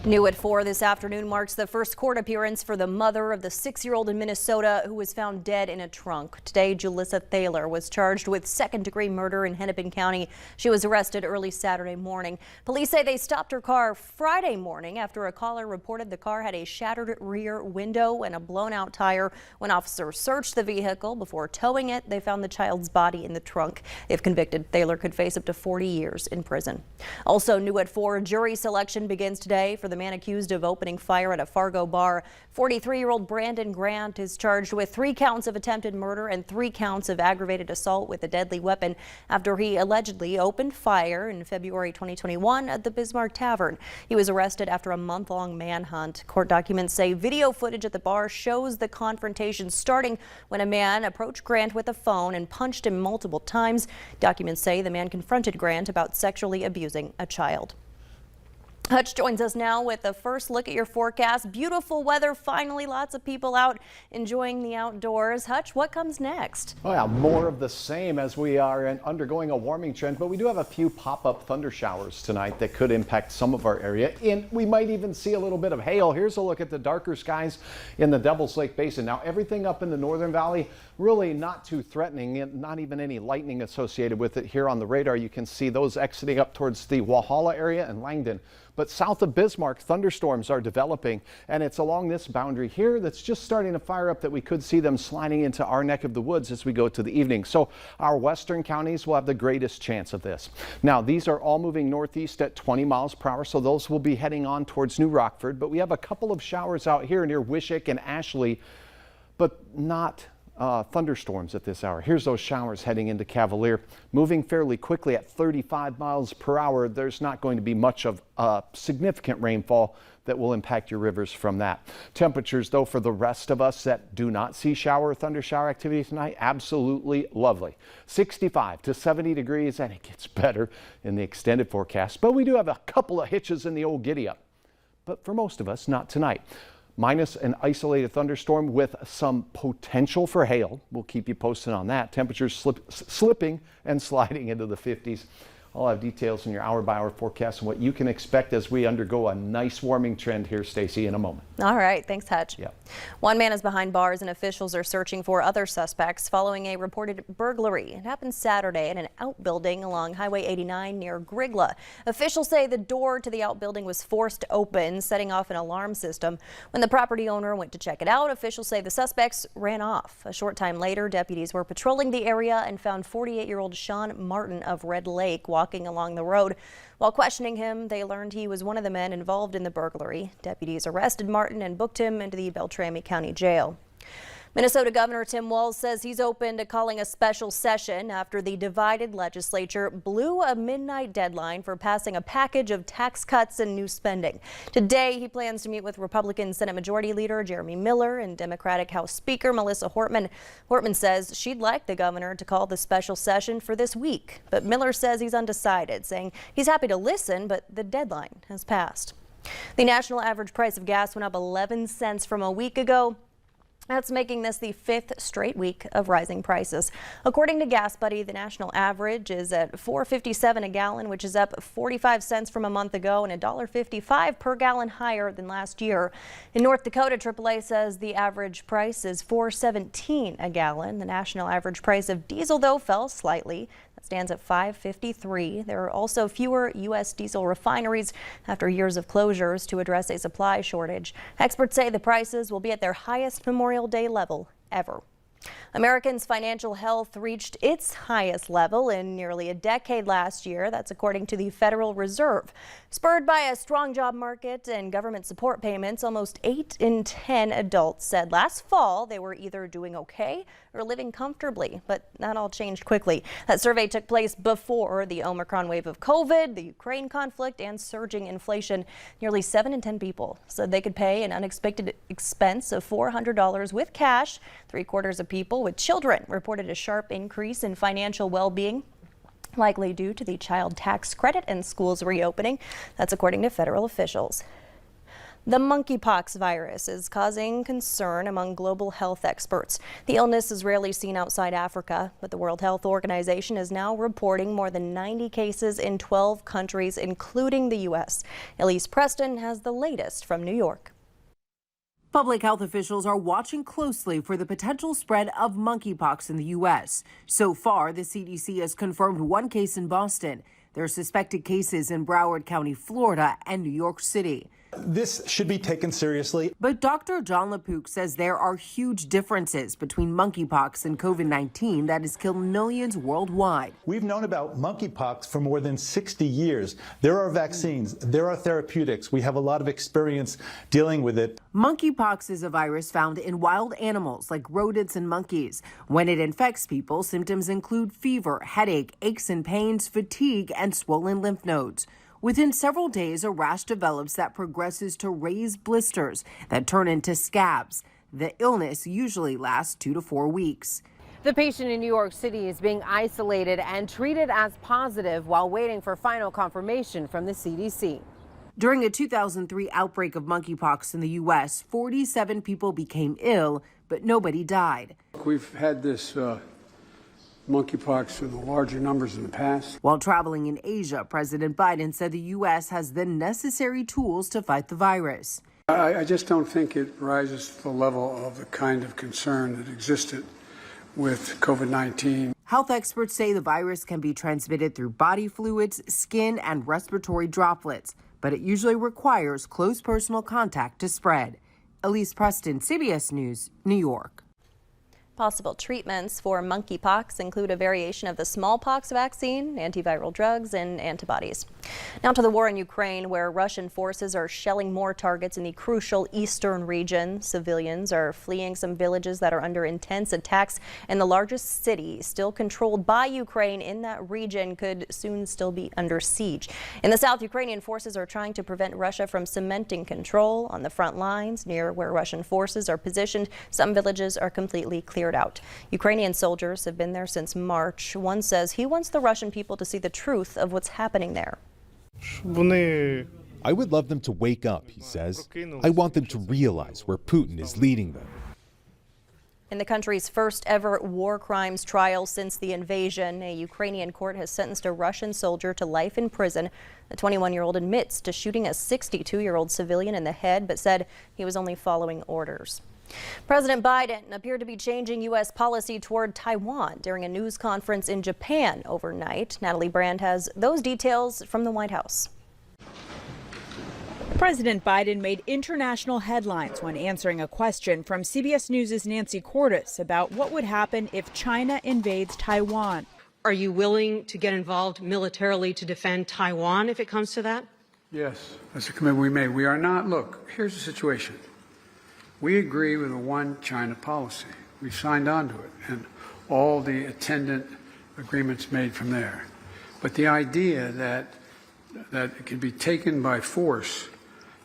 New at 4 this afternoon marks the first court appearance for the mother of the 6-year-old in Minnesota who was found dead in a trunk. Today, Julissa Thaler was charged with second-degree murder in Hennepin County. She was arrested early Saturday morning. Police say they stopped her car Friday morning after a caller reported the car had a shattered rear window and a blown-out tire. When officers searched the vehicle before towing it, they found the child's body in the trunk. If convicted, Thaler could face up to 40 years in prison. Also new at 4, jury selection begins today for the man accused of opening fire at a Fargo bar. 43-year-old Brandon Grant is charged with 3 counts of attempted murder and 3 counts of aggravated assault with a deadly weapon after he allegedly opened fire in February 2021 at the Bismarck Tavern. He was arrested after a month-long manhunt. Court documents say video footage at the bar shows the confrontation starting when a man approached Grant with a phone and punched him multiple times. Documents say the man confronted Grant about sexually abusing a child. Hutch joins us now with a first look at your forecast. Beautiful weather, finally lots of people out enjoying the outdoors. Hutch, what comes next? Oh yeah, more of the same as we are undergoing a warming trend, but we do have a few pop-up thunder showers tonight that could impact some of our area, and we might even see a little bit of hail. Here's a look at the darker skies in the Devil's Lake Basin. Now everything up in the Northern Valley really not too threatening, and not even any lightning associated with it. Here on the radar you can see those exiting up towards the Walhalla area and Langdon. But south of Bismarck, thunderstorms are developing, and it's along this boundary here that's just starting to fire up that we could see them sliding into our neck of the woods as we go to the evening. So our western counties will have the greatest chance of this. Now, these are all moving northeast at 20 miles per hour, so those will be heading on towards New Rockford. But we have a couple of showers out here near Wishick and Ashley, but not thunderstorms at this hour. Here's those showers heading into Cavalier, moving fairly quickly at 35 miles per hour. There's not going to be much of significant rainfall that will impact your rivers from that. Temperatures, though, for the rest of us that do not see thunder shower activity tonight, absolutely lovely. 65 to 70 degrees, and it gets better in the extended forecast. But we do have a couple of hitches in the old giddy-up. But for most of us, not tonight. Minus an isolated thunderstorm with some potential for hail. We'll keep you posted on that. Temperatures slipping and sliding into the 50s. I'll have details in your hour-by-hour forecast and what you can expect as we undergo a nice warming trend here, Stacy, in a moment. All right. Thanks, Hutch. Yeah. One man is behind bars and officials are searching for other suspects following a reported burglary. It happened Saturday at an outbuilding along Highway 89 near Grigla. Officials say the door to the outbuilding was forced open, setting off an alarm system. When the property owner went to check it out, officials say the suspects ran off. A short time later, deputies were patrolling the area and found 48-year-old Sean Martin of Red Lake walking along the road. While questioning him, they learned he was one of the men involved in the burglary. Deputies arrested Martin and booked him into the Beltrami County Jail. Minnesota Governor Tim Walz says he's open to calling a special session after the divided legislature blew a midnight deadline for passing a package of tax cuts and new spending. Today, he plans to meet with Republican Senate Majority Leader Jeremy Miller and Democratic House Speaker Melissa Hortman. Hortman says she'd like the governor to call the special session for this week, but Miller says he's undecided, saying he's happy to listen, but the deadline has passed. The national average price of gas went up 11 cents from a week ago. That's making this the 5th straight week of rising prices. According to Gas Buddy, the national average is at $4.57 a gallon, which is up 45 cents from a month ago and $1.55 per gallon higher than last year. In North Dakota, AAA says the average price is $4.17 a gallon. The national average price of diesel, though, fell slightly. That stands at $5.53. There are also fewer U.S. diesel refineries after years of closures to address a supply shortage. Experts say the prices will be at their highest Memorial Day level ever. Americans' financial health reached its highest level in nearly a decade last year. That's according to the Federal Reserve. Spurred by a strong job market and government support payments, almost 8 in 10 adults said last fall they were either doing okay or living comfortably, but that all changed quickly. That survey took place before the Omicron wave of COVID, the Ukraine conflict, and surging inflation. Nearly 7 in 10 people said they could pay an unexpected expense of $400 with cash. 3/4 of people with children reported a sharp increase in financial well-being, likely due to the child tax credit and schools reopening. That's according to federal officials. The monkeypox virus is causing concern among global health experts. The illness is rarely seen outside Africa, but the World Health Organization is now reporting more than 90 cases in 12 countries, including the U.S. Elise Preston has the latest from New York. Public health officials are watching closely for the potential spread of monkeypox in the U.S. So far, the CDC has confirmed one case in Boston. There are suspected cases in Broward County, Florida, and New York City. This should be taken seriously. But Dr. John LaPook says there are huge differences between monkeypox and COVID-19 that has killed millions worldwide. We've known about monkeypox for more than 60 years. There are vaccines, there are therapeutics. We have a lot of experience dealing with it. Monkeypox is a virus found in wild animals like rodents and monkeys. When it infects people, symptoms include fever, headache, aches and pains, fatigue, and swollen lymph nodes. Within several days, a rash develops that progresses to raised blisters that turn into scabs. The illness usually lasts 2 to 4 weeks. The patient in New York City is being isolated and treated as positive while waiting for final confirmation from the CDC. During a 2003 outbreak of monkeypox in the U.S., 47 people became ill, but nobody died. We've had this monkeypox in the larger numbers in the past. While traveling in Asia, President Biden said the U.S. has the necessary tools to fight the virus. I just don't think it rises to the level of the kind of concern that existed with COVID-19. Health experts say the virus can be transmitted through body fluids, skin, and respiratory droplets, but it usually requires close personal contact to spread. Elise Preston, CBS News, New York. Possible treatments for monkeypox include a variation of the smallpox vaccine, antiviral drugs, and antibodies. Now to the war in Ukraine, where Russian forces are shelling more targets in the crucial eastern region. Civilians are fleeing some villages that are under intense attacks, and the largest city still controlled by Ukraine in that region could soon still be under siege. In the south, Ukrainian forces are trying to prevent Russia from cementing control on the front lines near where Russian forces are positioned. Some villages are completely cleared out. Ukrainian soldiers have been there since March. One says he wants the Russian people to see the truth of what's happening there. I would love them to wake up, he says. I want them to realize where Putin is leading them. In the country's first ever war crimes trial since the invasion, a Ukrainian court has sentenced a Russian soldier to life in prison. The 21-year-old admits to shooting a 62-year-old civilian in the head, but said he was only following orders. President Biden appeared to be changing U.S. policy toward Taiwan during a news conference in Japan overnight. Natalie Brand has those details from the White House. President Biden made international headlines when answering a question from CBS News' Nancy Cordes about what would happen if China invades Taiwan. Are you willing to get involved militarily to defend Taiwan if it comes to that? Yes, that's a commitment we made. We are not. Look, here's the situation. We agree with a one China policy. We signed on to it and all the attendant agreements made from there. But the idea that it can be taken by force,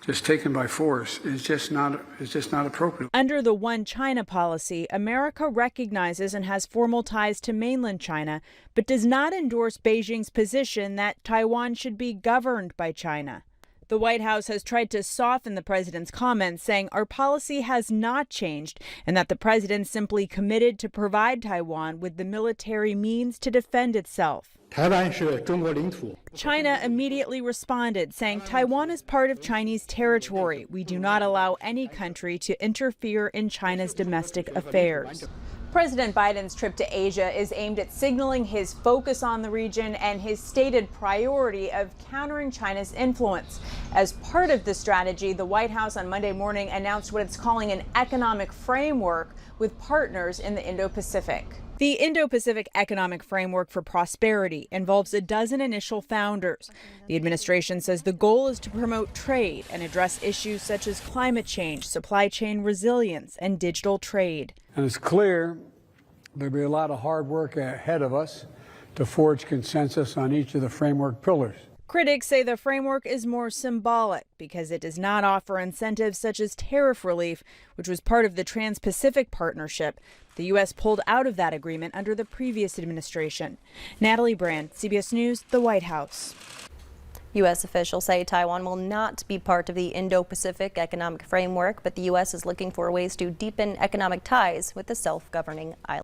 just taken by force, is just not appropriate. Under the one China policy, America recognizes and has formal ties to mainland China, but does not endorse Beijing's position that Taiwan should be governed by China. The White House has tried to soften the president's comments, saying our policy has not changed and that the president simply committed to provide Taiwan with the military means to defend itself. China immediately responded, saying Taiwan is part of Chinese territory. We do not allow any country to interfere in China's domestic affairs. President Biden's trip to Asia is aimed at signaling his focus on the region and his stated priority of countering China's influence. As part of the strategy, the White House on Monday morning announced what it's calling an economic framework with partners in the Indo-Pacific. The Indo-Pacific Economic Framework for Prosperity involves a dozen initial founders. The administration says the goal is to promote trade and address issues such as climate change, supply chain resilience, and digital trade. And it's clear there'll be a lot of hard work ahead of us to forge consensus on each of the framework pillars. Critics say the framework is more symbolic because it does not offer incentives such as tariff relief, which was part of the Trans-Pacific Partnership. The U.S. pulled out of that agreement under the previous administration. Natalie Brand, CBS News, the White House. U.S. officials say Taiwan will not be part of the Indo-Pacific Economic Framework, but the U.S. is looking for ways to deepen economic ties with the self-governing island.